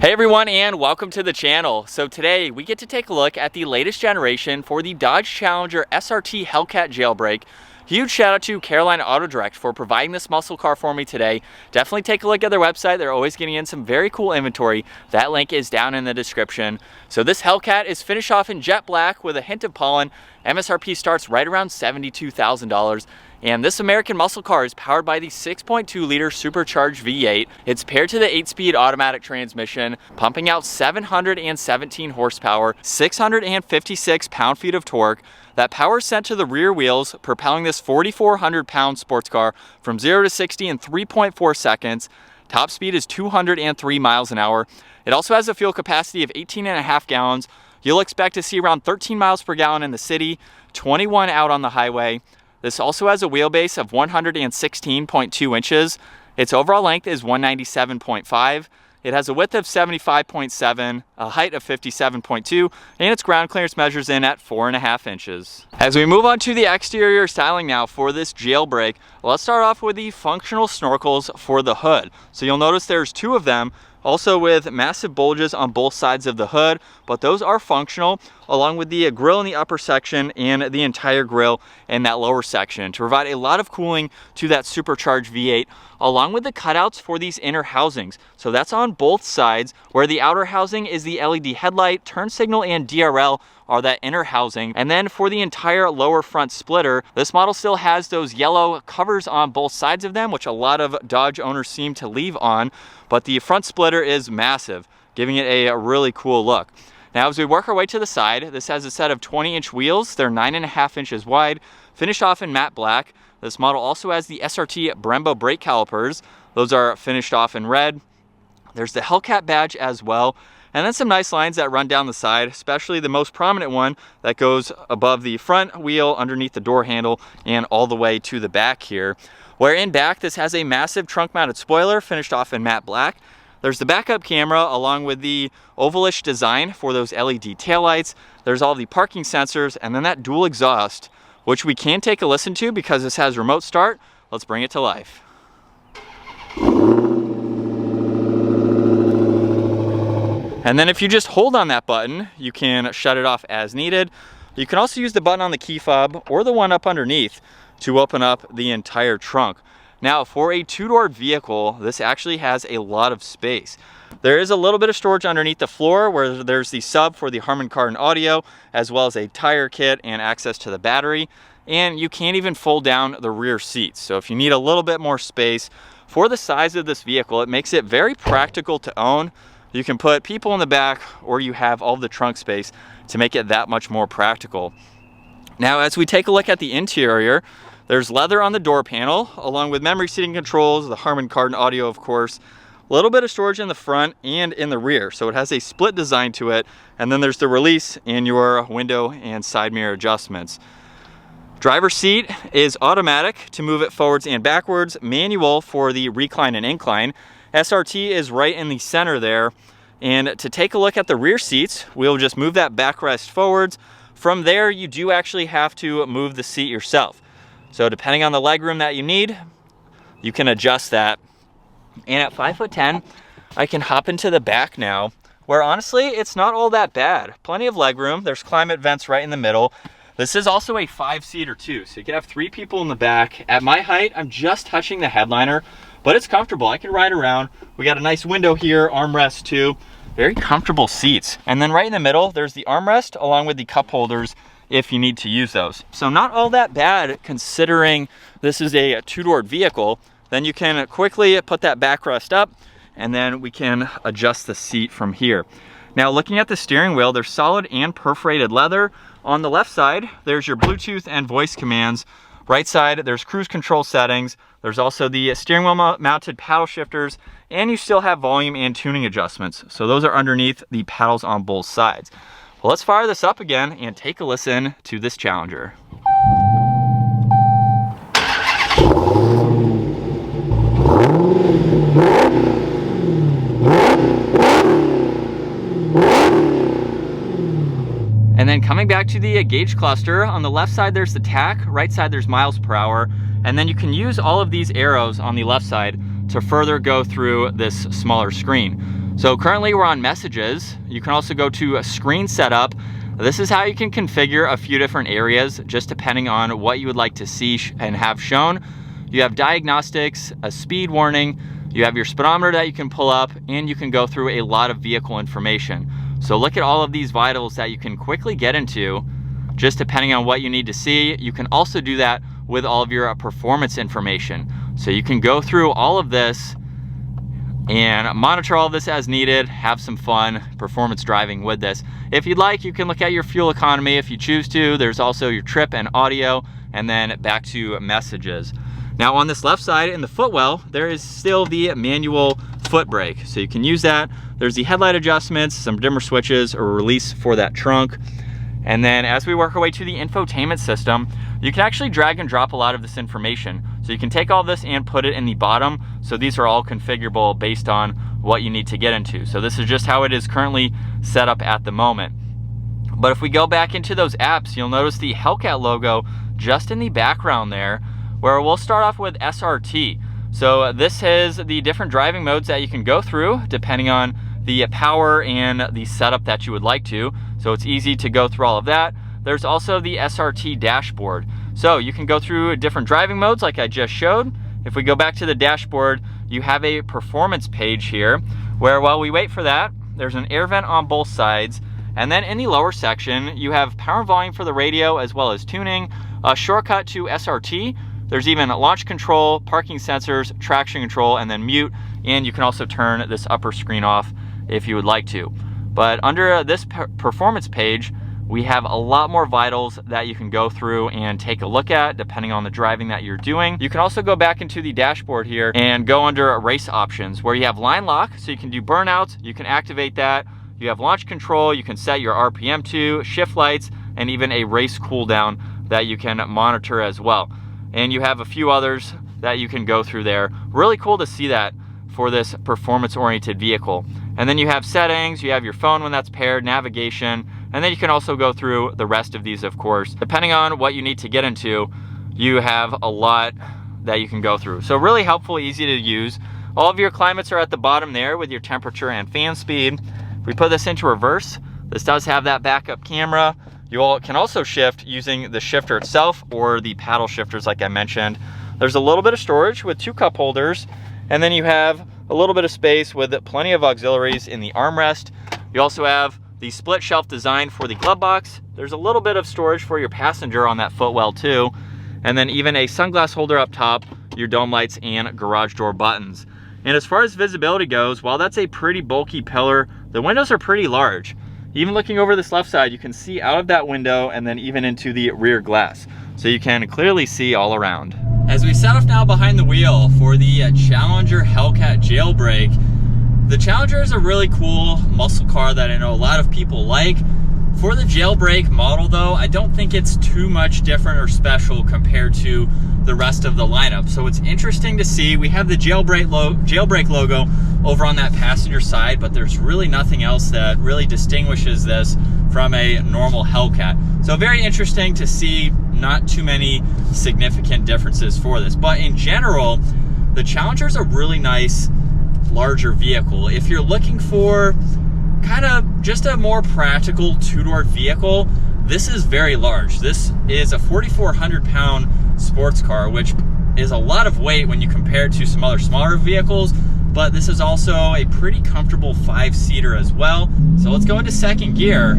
Hey everyone, and welcome to the channel. So today we get to take a look at the latest generation for the Dodge Challenger SRT Hellcat Jailbreak. Huge shout out to Carolina Auto Direct for providing this muscle car for me today. Definitely take a look at their website. They're always getting in some very cool inventory. That link is down in the description. So this Hellcat is finished off in jet black with a hint of pollen. MSRP starts right around $72,000. And this American muscle car is powered by the 6.2 liter supercharged V8. It's paired to the 8-speed automatic transmission, pumping out 717 horsepower, 656 pound-feet of torque. That power is sent to the rear wheels, propelling this 4,400 pound sports car from 0 to 60 in 3.4 seconds. Top speed is 203 miles an hour. It also has a fuel capacity of 18.5 gallons. You'll expect to see around 13 miles per gallon in the city, 21 out on the highway. This also has a wheelbase of 116.2 inches. Its overall length is 197.5. It has a width of 75.7, a height of 57.2, and its ground clearance measures in at 4.5 inches. As we move on to the exterior styling now for this Jailbreak, let's start off with the functional snorkels for the hood. So you'll notice there's two of them, also with massive bulges on both sides of the hood, but those are functional, along with the grille in the upper section and the entire grille in that lower section to provide a lot of cooling to that supercharged V8, along with the cutouts for these inner housings. So that's on both sides, where the outer housing is the LED headlight, turn signal, and DRL are that inner housing. And then for the entire lower front splitter, this model still has those yellow covers on both sides of them, which a lot of Dodge owners seem to leave on, but the front splitter is massive, giving it a really cool look. Now as we work our way to the side, this has a set of 20-inch wheels. They're 9.5 inches wide, finished off in matte black. This model also has the SRT Brembo brake calipers. Those are finished off in red. There's the Hellcat badge as well. And then some nice lines that run down the side, especially the most prominent one that goes above the front wheel, underneath the door handle, and all the way to the back here. Where in back, this has a massive trunk-mounted spoiler finished off in matte black. There's the backup camera along with the ovalish design for those LED taillights. There's all the parking sensors, and then that dual exhaust, which we can take a listen to because this has remote start. Let's bring it to life. And then if you just hold on that button, you can shut it off as needed. You can also use the button on the key fob or the one up underneath to open up the entire trunk. Now for a two-door vehicle, this actually has a lot of space. There is a little bit of storage underneath the floor where there's the sub for the Harman Kardon audio, as well as a tire kit and access to the battery. And you can't even fold down the rear seats. So if you need a little bit more space for the size of this vehicle, it makes it very practical to own. You can put people in the back, or you have all the trunk space to make it that much more practical. Now, as we take a look at the interior, there's leather on the door panel, along with memory seating controls, the Harman Kardon audio, of course. A little bit of storage in the front and in the rear, so it has a split design to it. And then there's the release and your window and side mirror adjustments. Driver's seat is automatic to move it forwards and backwards, manual for the recline and incline. SRT is right in the center there. And to take a look at the rear seats, we'll just move that backrest forwards. From there, you do actually have to move the seat yourself. So depending on the legroom that you need, you can adjust that. And at 5'10", I can hop into the back now, where honestly, it's not all that bad. Plenty of legroom. There's climate vents right in the middle. This is also a 5-seater too, so you can have 3 people in the back. At my height, I'm just touching the headliner, but it's comfortable. I can ride around. We got a nice window here, armrest too. Very comfortable seats. And then right in the middle, there's the armrest along with the cup holders if you need to use those. So not all that bad considering this is a two-doored vehicle. Then you can quickly put that backrest up, and then we can adjust the seat from here. Now looking at the steering wheel, there's solid and perforated leather. On the left side, there's your Bluetooth and voice commands. Right side, there's cruise control settings. There's also the steering wheel mounted paddle shifters, and you still have volume and tuning adjustments. So those are underneath the paddles on both sides. Well, let's fire this up again and take a listen to this Challenger. And then coming back to the gauge cluster, on the left side there's the tach, right side there's miles per hour, and then you can use all of these arrows on the left side to further go through this smaller screen. So currently we're on messages. You can also go to a screen setup. This is how you can configure a few different areas just depending on what you would like to see and have shown. You have diagnostics, a speed warning, you have your speedometer that you can pull up, and you can go through a lot of vehicle information. So look at all of these vitals that you can quickly get into just depending on what you need to see. You can also do that with all of your performance information. So you can go through all of this and monitor all of this as needed, have some fun performance driving with this. If you'd like, you can look at your fuel economy if you choose to. There's also your trip and audio, and then back to messages. Now on this left side in the footwell, there is still the manual foot brake. So you can use that. There's the headlight adjustments, some dimmer switches, or release for that trunk. And then as we work our way to the infotainment system, you can actually drag and drop a lot of this information. So you can take all this and put it in the bottom. So these are all configurable based on what you need to get into. So this is just how it is currently set up at the moment. But if we go back into those apps, you'll notice the Hellcat logo just in the background there, where we'll start off with SRT. So this is the different driving modes that you can go through depending on the power and the setup that you would like to. So it's easy to go through all of that. There's also the SRT dashboard. So you can go through different driving modes like I just showed. If we go back to the dashboard, you have a performance page here where while we wait for that, there's an air vent on both sides. And then in the lower section, you have power and volume for the radio as well as tuning, a shortcut to SRT. There's even launch control, parking sensors, traction control, and then mute. And you can also turn this upper screen off if you would like to. But under this performance page, we have a lot more vitals that you can go through and take a look at depending on the driving that you're doing. You can also go back into the dashboard here and go under race options where you have line lock, so you can do burnouts, you can activate that. You have launch control, you can set your RPM to, shift lights, and even a race cooldown that you can monitor as well. And you have a few others that you can go through there. Really cool to see that for this performance-oriented vehicle. And then you have settings, you have your phone when that's paired, navigation, and then you can also go through the rest of these, of course. Depending on what you need to get into, you have a lot that you can go through. So really helpful, easy to use. All of your climates are at the bottom there with your temperature and fan speed. If we put this into reverse, this does have that backup camera. You all can also shift using the shifter itself or the paddle shifters like I mentioned. There's a little bit of storage with 2 cup holders, and then you have a little bit of space with plenty of auxiliaries in the armrest. You also have the split shelf design for the glove box. There's a little bit of storage for your passenger on that footwell too. And then even a sunglass holder up top, your dome lights and garage door buttons. And as far as visibility goes, while that's a pretty bulky pillar, the windows are pretty large. Even looking over this left side, you can see out of that window and then even into the rear glass. So you can clearly see all around. As we set off now behind the wheel for the Challenger Hellcat Jailbreak, the Challenger is a really cool muscle car that I know a lot of people like. For the Jailbreak model though, I don't think it's too much different or special compared to the rest of the lineup. So it's interesting to see, we have the Jailbreak logo over on that passenger side, but there's really nothing else that really distinguishes this from a normal Hellcat. So very interesting to see, not too many significant differences for this. But in general, the Challenger is a really nice larger vehicle. If you're looking for kind of just a more practical 2-door vehicle, this is very large. This is a 4,400 pound sports car, which is a lot of weight when you compare it to some other smaller vehicles, but this is also a pretty comfortable 5-seater as well. So let's go into second gear.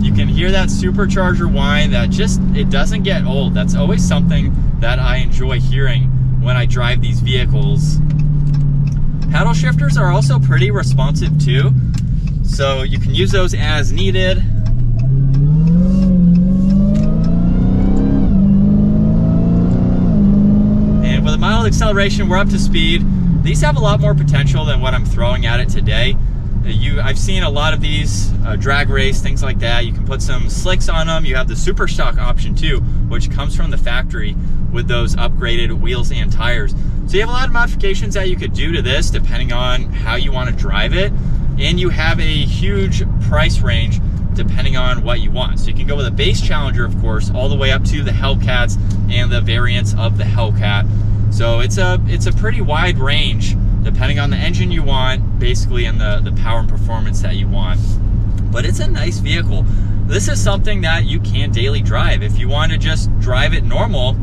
You can hear that supercharger whine that it doesn't get old. That's always something that I enjoy hearing when I drive these vehicles. Paddle shifters are also pretty responsive too, so you can use those as needed. And with a mild acceleration, we're up to speed. These have a lot more potential than what I'm throwing at it today. I've seen a lot of these drag race, things like that. You can put some slicks on them. You have the super stock option too, which comes from the factory with those upgraded wheels and tires. So you have a lot of modifications that you could do to this depending on how you want to drive it. And you have a huge price range depending on what you want. So you can go with a base Challenger, of course, all the way up to the Hellcats and the variants of the Hellcat. So it's a pretty wide range depending on the engine you want, basically, and the power and performance that you want. But it's a nice vehicle. This is something that you can daily drive. If you want to just drive it normal,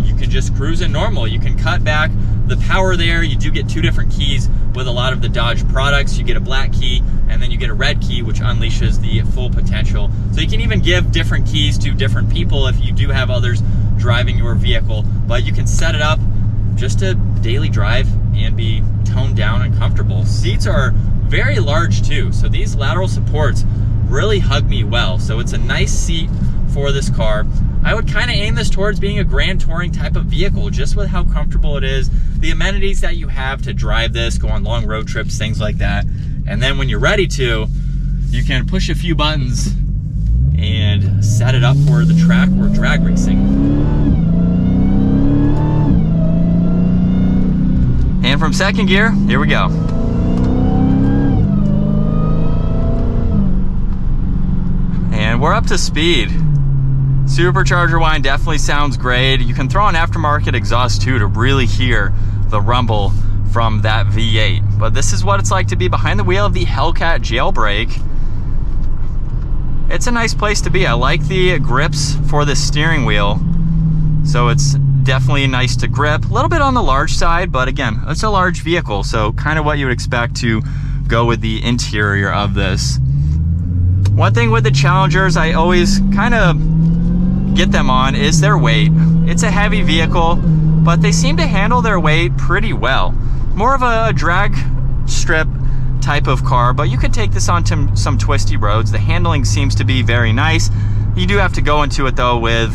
you can just cruise it normal. You can cut back the power there. You do get 2 different keys with a lot of the Dodge products. You get a black key and then you get a red key, which unleashes the full potential. So you can even give different keys to different people if you do have others driving your vehicle, but you can set it up just to daily drive and be toned down and comfortable. Seats are very large too, so these lateral supports really hug me well. So it's a nice seat for this car. I would kind of aim this towards being a grand touring type of vehicle, just with how comfortable it is, the amenities that you have to drive this, go on long road trips, things like that. And then when you're ready to, you can push a few buttons and set it up for the track or drag racing. And from second gear, here we go. And we're up to speed. Supercharger whine definitely sounds great. You can throw an aftermarket exhaust too to really hear the rumble from that V8. But this is what it's like to be behind the wheel of the Hellcat Jailbreak. It's a nice place to be. I like the grips for the steering wheel. So it's definitely nice to grip. A little bit on the large side, but again, it's a large vehicle, so kind of what you would expect to go with the interior of this. One thing with the Challengers I always kind of get them on is their weight. It's a heavy vehicle, but they seem to handle their weight pretty well. More of a drag strip type of car, but you could take this onto some twisty roads. The handling seems to be very nice. You do have to go into it though with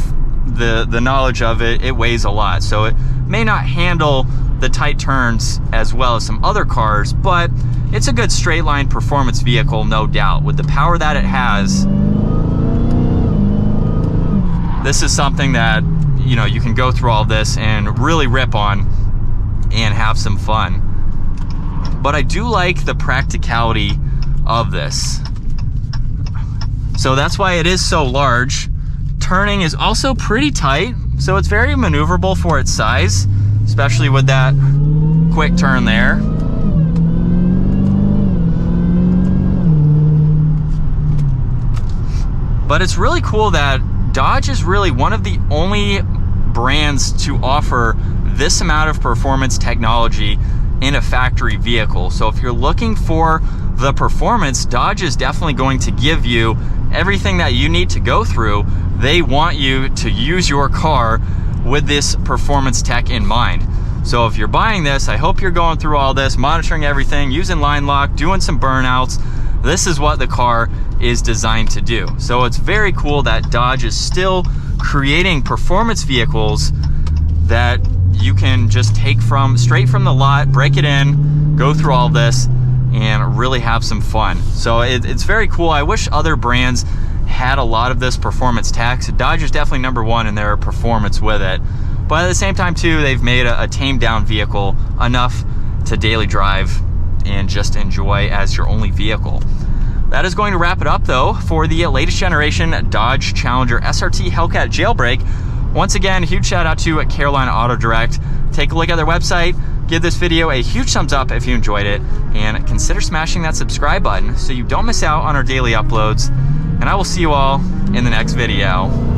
the knowledge of it. It weighs a lot, so it may not handle the tight turns as well as some other cars, but it's a good straight line performance vehicle, no doubt. With the power that it has, this is something that, you know, you can go through all this and really rip on and have some fun. But I do like the practicality of this. So that's why it is so large. Turning is also pretty tight, so it's very maneuverable for its size, especially with that quick turn there. But it's really cool that Dodge is really one of the only brands to offer this amount of performance technology in a factory vehicle. So if you're looking for the performance, Dodge is definitely going to give you everything that you need to go through. They want you to use your car with this performance tech in mind. So if you're buying this, I hope you're going through all this, monitoring everything, using line lock, doing some burnouts. This is what the car is designed to do. So it's very cool that Dodge is still creating performance vehicles that you can just take straight from the lot, break it in, go through all this, and really have some fun. So it's very cool. I wish other brands had a lot of this performance tech. Dodge is definitely number one in their performance with it. But at the same time too, they've made a tamed down vehicle enough to daily drive and just enjoy as your only vehicle. That is going to wrap it up though for the latest generation Dodge Challenger SRT Hellcat Jailbreak. Once again, huge shout out to Carolina Auto Direct. Take a look at their website, give this video a huge thumbs up if you enjoyed it, and consider smashing that subscribe button so you don't miss out on our daily uploads. And I will see you all in the next video.